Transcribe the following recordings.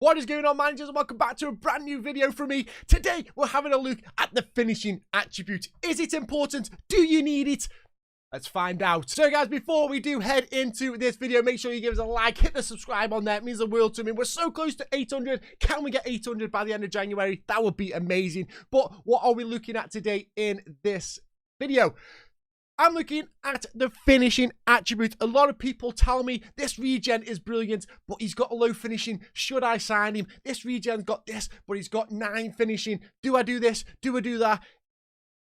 What is going on, managers? Welcome back to a brand new video from me. Today, we're having a look at the finishing attribute. Is it important? Do you need it? Let's find out. So guys, before we do head into this video, make sure you give us a like, hit the subscribe on there. It means the world to me. We're so close to 800. Can we get 800 by the end of January? That would be amazing. But what are we looking at today in this video? I'm looking at the finishing attribute. A lot of people tell me this regen is brilliant, but he's got a low finishing. Should I sign him? This regen's got this, but he's got 9 finishing. Do I do this? Do I do that?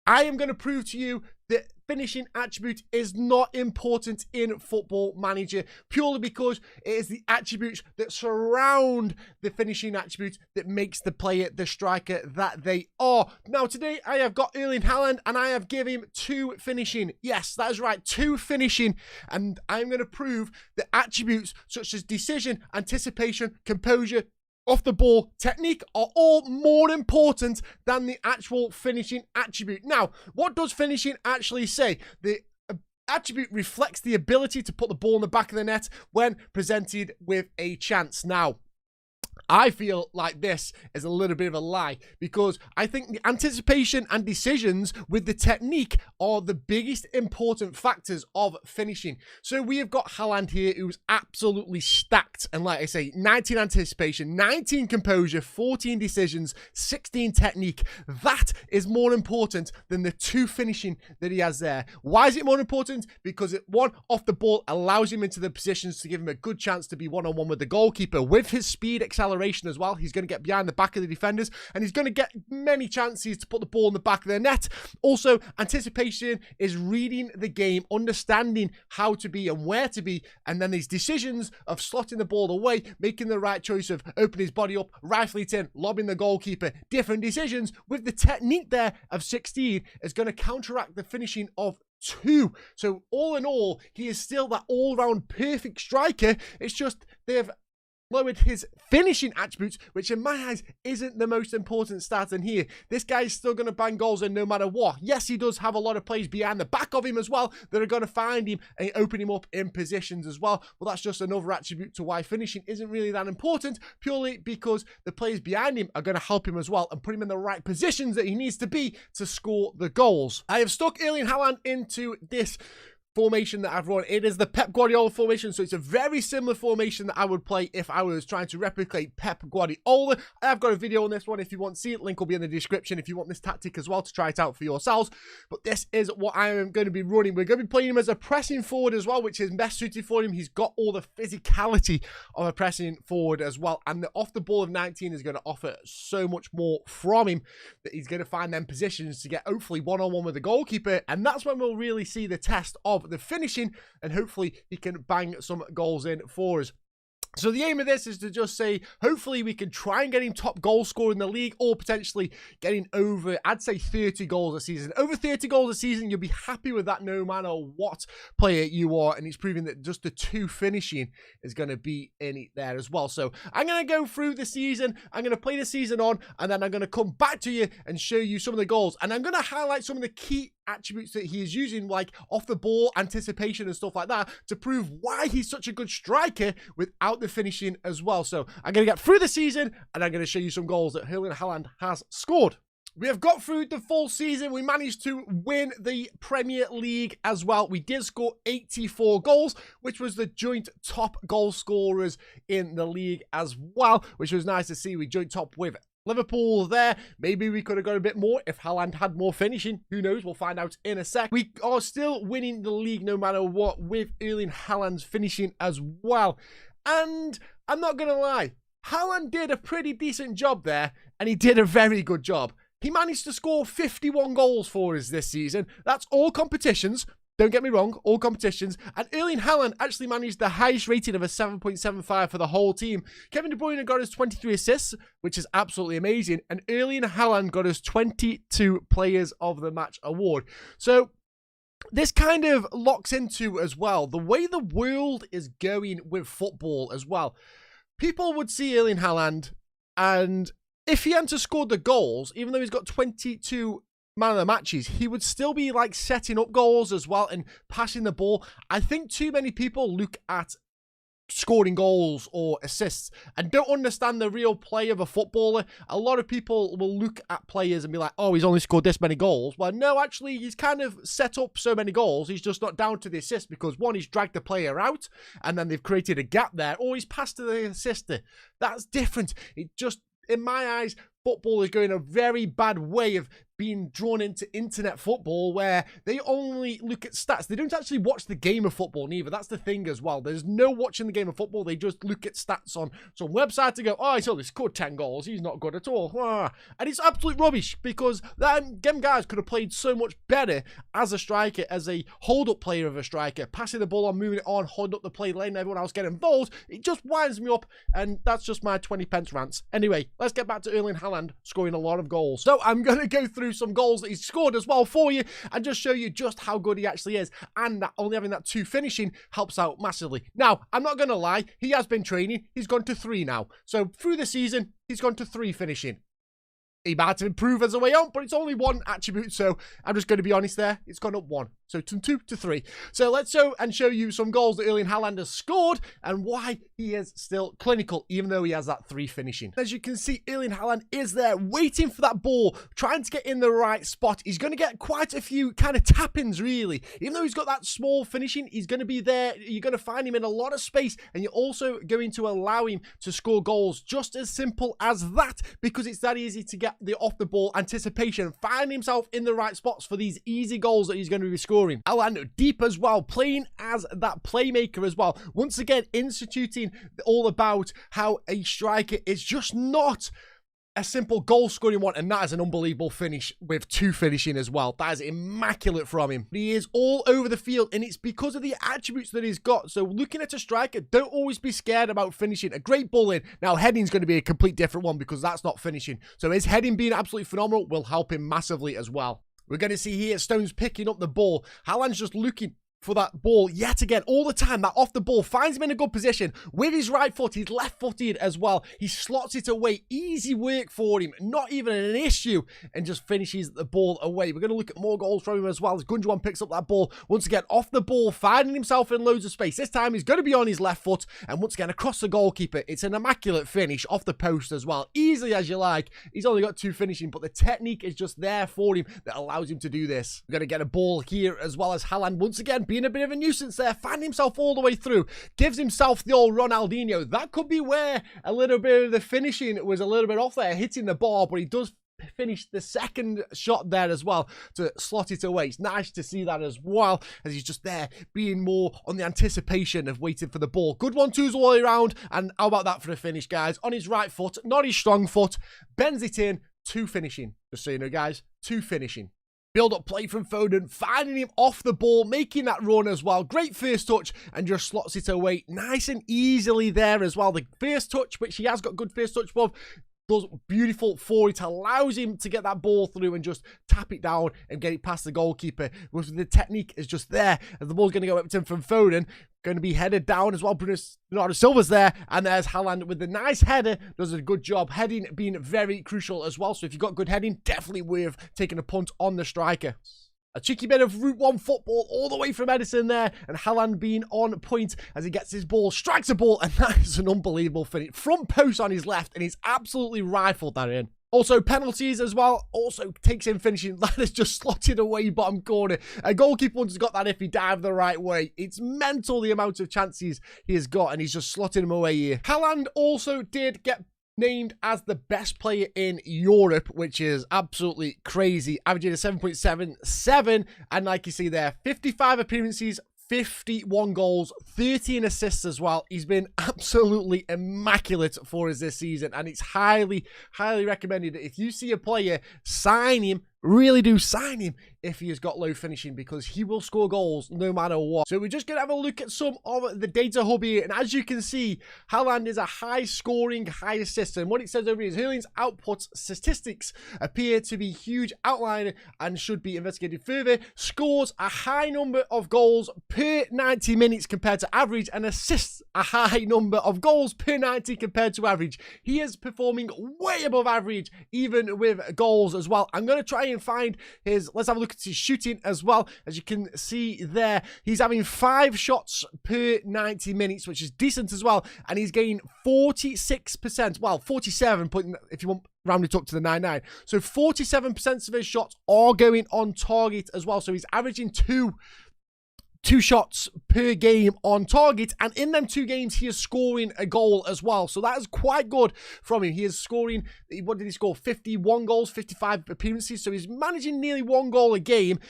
I am going to prove to you that finishing attribute is not important in Football Manager, purely because it is the attributes that surround the finishing attribute that makes the player the striker that they are. Now today I have got Halaand and I have given him 2 finishing. Yes, that is right, 2 finishing, and I'm going to prove that attributes such as decision, anticipation, composure, off the ball, technique are all more important than the actual finishing attribute. Now, what does finishing actually say? The attribute reflects the ability to put the ball in the back of the net when presented with a chance. Now, I feel like this is a little bit of a lie, because I think the anticipation and decisions with the technique are the biggest important factors of finishing. So we have got Halaand here, who's absolutely stacked. And like I say, 19 anticipation, 19 composure, 14 decisions, 16 technique. That is more important than the 2 finishing that he has there. Why is it more important? Because one, off the ball allows him into the positions to give him a good chance to be one-on-one with the goalkeeper. With his speed, acceleration as well, he's going to get behind the back of the defenders and he's going to get many chances to put the ball in the back of their net. Also, anticipation is reading the game, understanding how to be and where to be, and then these decisions of slotting the ball away, making the right choice of opening his body up, rifling it in, lobbing the goalkeeper. Different decisions with the technique there of 16 is going to counteract the finishing of 2. So all in all, he is still that all-round perfect striker. It's just they've lowered his finishing attributes, which in my eyes isn't the most important stat in here. This guy is still going to bang goals in no matter what. Yes, he does have a lot of players behind the back of him as well that are going to find him and open him up in positions as well. But that's just another attribute to why finishing isn't really that important, purely because the players behind him are going to help him as well and put him in the right positions that he needs to be to score the goals. I have stuck Halaand into this formation that I've run. It is the Pep Guardiola formation, so it's a very similar formation that I would play if I was trying to replicate Pep Guardiola. I've got a video on this one if you want to see it. Link will be in the description if you want this tactic as well to try it out for yourselves. But this is what I am going to be running. We're going to be playing him as a pressing forward as well, which is best suited for him. He's got all the physicality of a pressing forward as well, and the off the ball of 19 is going to offer so much more from him that he's going to find them positions to get hopefully one-on-one with the goalkeeper, and that's when we'll really see the test of the finishing, and hopefully he can bang some goals in for us. So the aim of this is to just say, hopefully we can try and get him top goal scorer in the league, or potentially getting over, I'd say 30 goals a season. Over 30 goals a season, you'll be happy with that no matter what player you are, and he's proving that just the 2 finishing is going to be in it there as well. So I'm going to go through the season, I'm going to play the season on, and then I'm going to come back to you and show you some of the goals, and I'm going to highlight some of the key attributes that he is using, like off the ball, anticipation and stuff like that, to prove why he's such a good striker without the finishing as well. So I'm going to get through the season and I'm going to show you some goals that Halaand has scored. We have got through the full season. We managed to win the Premier League as well. We did score 84 goals, which was the joint top goal scorers in the league as well, which was nice to see. We joined top with Liverpool there. Maybe we could have got a bit more if Halaand had more finishing. Who knows? We'll find out in a sec. We are still winning the league no matter what with Halaand's finishing as well. And I'm not going to lie, Halaand did a pretty decent job there, and he did a very good job. He managed to score 51 goals for us this season. That's all competitions. Don't get me wrong, all competitions. And Halaand actually managed the highest rating of a 7.75 for the whole team. Kevin De Bruyne got us 23 assists, which is absolutely amazing. And Halaand got us 22 Players of the Match award. So this kind of locks into as well the way the world is going with football as well. People would see Halaand, and if he hadn't scored the goals, even though he's got 22 man of the matches, he would still be like setting up goals as well and passing the ball. I think too many people look at scoring goals or assists and don't understand the real play of a footballer. A lot of people will look at players and be like, oh, he's only scored this many goals. Well, no, actually, he's kind of set up so many goals. He's just not down to the assist because, one, he's dragged the player out and then they've created a gap there, or he's passed to the assister. That's different. It just, in my eyes, football is going a very bad way of being drawn into internet football where they only look at stats. They don't actually watch the game of football neither. That's the thing as well. There's no watching the game of football. They just look at stats on some website to go, oh, he's only scored 10 goals. He's not good at all. And it's absolute rubbish because them guys could have played so much better as a striker, as a hold-up player of a striker, passing the ball on, moving it on, holding up the play, letting everyone else get involved. It just winds me up, and that's just my 20 pence rants. Anyway, let's get back to Erling Halaand scoring a lot of goals. So I'm going to go through some goals that he's scored as well for you and just show you just how good he actually is, and that only having that 2 finishing helps out massively. Now, I'm not going to lie, he has been training. He's gone to 3 now. So through the season, he's gone to 3 finishing. He might have improved as a way on, but it's only 1 attribute, so I'm just going to be honest there. It's gone up 1. So from 2 to 3. So let's show you some goals that Erling Halaand has scored and why he is still clinical, even though he has that 3 finishing. As you can see, Erling Halaand is there waiting for that ball, trying to get in the right spot. He's going to get quite a few kind of tap-ins, really. Even though he's got that small finishing, he's going to be there. You're going to find him in a lot of space, and you're also going to allow him to score goals. Just as simple as that, because it's that easy to get the off-the-ball anticipation, find himself in the right spots for these easy goals that he's going to be scoring. Halaand deep as well, playing as that playmaker as well. Once again, instituting all about how a striker is just not a simple goal scoring one, and that is an unbelievable finish with 2 finishing as well. That is immaculate from him. He is all over the field, and it's because of the attributes that he's got. So looking at a striker, don't always be scared about finishing. A great ball in. Now heading's going to be a complete different one because that's not finishing. So his heading being absolutely phenomenal will help him massively as well. We're going to see here Stones picking up the ball. Haaland's just looking for that ball yet again all the time. That off the ball finds him in a good position with his right foot. He's left-footed as well. He slots it away. Easy work for him. Not even an issue, and just finishes the ball away. We're going to look at more goals from him as well as Gunjuan picks up that ball. Once again, off the ball, finding himself in loads of space. This time he's going to be on his left foot, and once again across the goalkeeper. It's an immaculate finish off the post as well. Easily as you like. He's only got 2 finishing, but the technique is just there for him that allows him to do this. We're going to get a ball here as well as Haaland once again being a bit of a nuisance there, finding himself all the way through, gives himself the old Ronaldinho. That could be where a little bit of the finishing was a little bit off there, hitting the bar, but he does finish the second shot there as well to slot it away. It's nice to see that as well, as he's just there being more on the anticipation of waiting for the ball. Good 1-2s all the way around, and how about that for a finish, guys? On his right foot, not his strong foot, bends it in, 2 finishing. Just so you know, guys, 2 finishing. Build-up play from Foden, finding him off the ball, making that run as well. Great first touch, and just slots it away nice and easily there as well. The first touch, which he has got good first touch of, does beautiful for it, allows him to get that ball through and just tap it down and get it past the goalkeeper. The technique is just there, as the ball's going to go up to him from Foden, going to be headed down as well. Bernardo Silva's there, and there's Haaland with the nice header, does a good job. Heading being very crucial as well, so if you've got good heading, definitely worth taking a punt on the striker. A cheeky bit of Route 1 football all the way from Edison there, and Haaland being on point as he gets his ball, strikes a ball, and that is an unbelievable finish. Front post on his left, and he's absolutely rifled that in. Also, penalties as well, also takes in finishing. That is just slotted away bottom corner. A goalkeeper once has got that if he dived the right way. It's mental the amount of chances he has got, and he's just slotting them away here. Haaland also did get named as the best player in Europe, which is absolutely crazy. Averaging a 7.77, and like you see there, 55 appearances, 51 goals, 13 assists as well. He's been absolutely immaculate for us this season, and it's highly recommended that if you see a player, sign him. Really do sign him if he has got low finishing, because he will score goals no matter what. So we're just going to have a look at some of the data hub here. And as you can see, Haaland is a high scoring, high assist. And what it says over here is Hurling's output statistics appear to be huge outlier and should be investigated further. Scores a high number of goals per 90 minutes compared to average, and assists a high number of goals per 90 compared to average. He is performing way above average, even with goals as well. I'm going to try and find his, let's have a look at his shooting as well. As you can see there, he's having 5 shots per 90 minutes, which is decent as well. And he's getting 46%, well, 47, if you want round it up to the 99. So 47% of his shots are going on target as well. So he's averaging two shots per game on target, and in them 2 games he is scoring a goal as well, so that is quite good from him. He is scoring, what did he score, 51 goals, 55 appearances, so he's managing nearly 1 goal a game.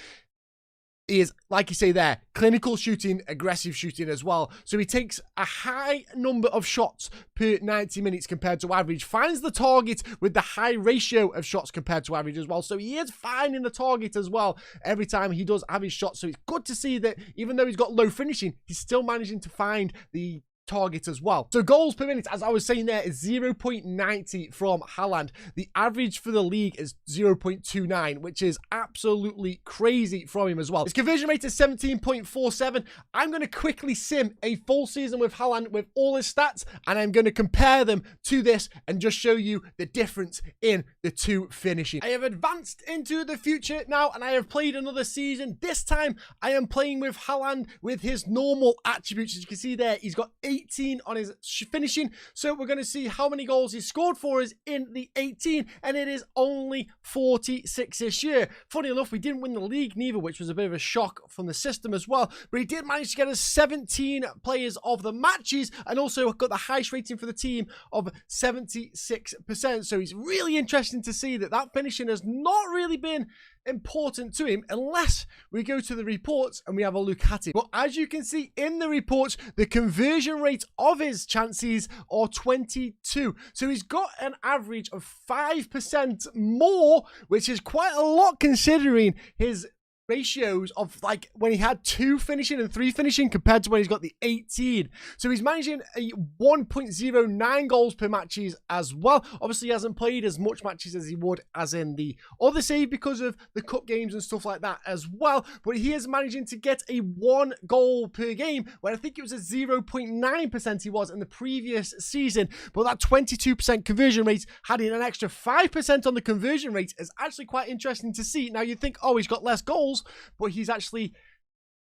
He is, like you say there, clinical shooting, aggressive shooting as well. So he takes a high number of shots per 90 minutes compared to average, finds the target with the high ratio of shots compared to average as well. So he is finding the target as well every time he does have his shots. So it's good to see that even though he's got low finishing, he's still managing to find the target as well. So goals per minute, as I was saying there, is 0.90 from Halaand. The average for the league is 0.29, which is absolutely crazy from him as well. His conversion rate is 17.47. I'm going to quickly sim a full season with Halaand with all his stats, and I'm going to compare them to this and just show you the difference in the 2 finishing. I have advanced into the future now, and I have played another season. This time I am playing with Halaand with his normal attributes. As you can see there, he's got 18 on his finishing, so we're going to see how many goals he scored for us in the 18, and it is only 46 this year. Funny enough, we didn't win the league neither, which was a bit of a shock from the system as well, but he did manage to get us 17 players of the matches, and also got the highest rating for the team of 76%. So it's really interesting to see that that finishing has not really been important to him unless we go to the reports and we have a look at it. But as you can see in the reports, the conversion rate of his chances are 22. So he's got an average of 5% more, which is quite a lot considering his ratios of like when he had 2 finishing and 3 finishing compared to when he's got the 18. So he's managing a 1.09 goals per matches as well. Obviously he hasn't played as much matches as he would as in the other save because of the cup games and stuff like that as well, but he is managing to get a 1 goal per game when I think it was a 0.9% he was in the previous season. But that 22% conversion rate, adding an extra 5% on the conversion rate, is actually quite interesting to see. Now you think, oh, he's got less goals, but he's actually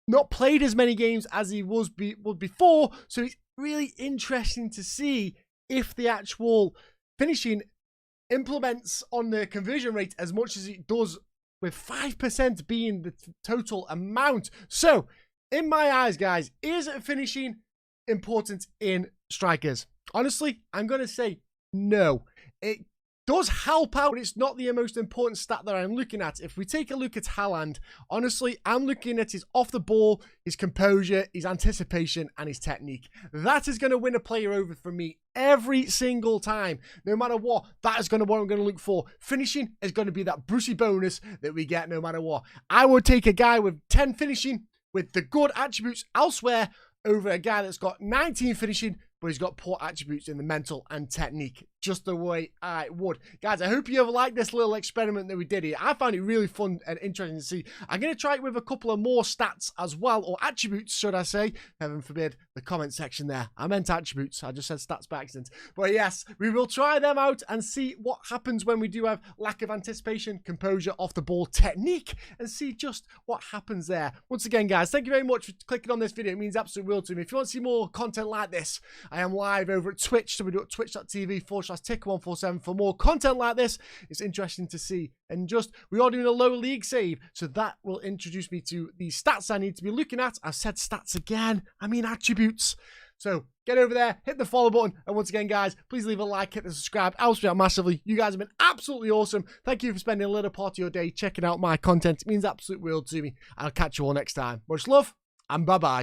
not played as many games as he would before, so it's really interesting to see if the actual finishing implements on the conversion rate as much as it does, with 5% being the total amount. So in my eyes, guys, is finishing important in strikers? Honestly, I'm going to say no. It does help out, but it's not the most important stat that I'm looking at. If we take a look at Halaand, honestly, I'm looking at his off the ball, his composure, his anticipation, and his technique. That is going to win a player over for me every single time. No matter what, that is going to what I'm going to look for. Finishing is going to be that Brucey bonus that we get no matter what. I would take a guy with 10 finishing with the good attributes elsewhere over a guy that's got 19 finishing, but he's got poor attributes in the mental and technique, just the way I would. Guys, I hope you have liked this little experiment that we did here. I found it really fun and interesting to see. I'm going to try it with a couple of more stats as well, or attributes, should I say. Heaven forbid, the comment section there. I meant attributes. I just said stats by accident. But yes, we will try them out and see what happens when we do have lack of anticipation, composure, off the ball, technique, and see just what happens there. Once again, guys, thank you very much for clicking on this video. It means absolute world to me. If you want to see more content like this, I am live over at Twitch, so we do it at twitch.tv/ticker147 for more content like this. It's interesting to see. And just, we are doing a low league save, so that will introduce me to the stats I need to be looking at. I've said stats again, I mean attributes. So get over there, hit the follow button, and once again, guys, please leave a like, hit the subscribe, helps me out massively. You guys have been absolutely awesome. Thank you for spending a little part of your day checking out my content. It means absolute world to me. I'll catch you all next time. Much love, and bye-bye.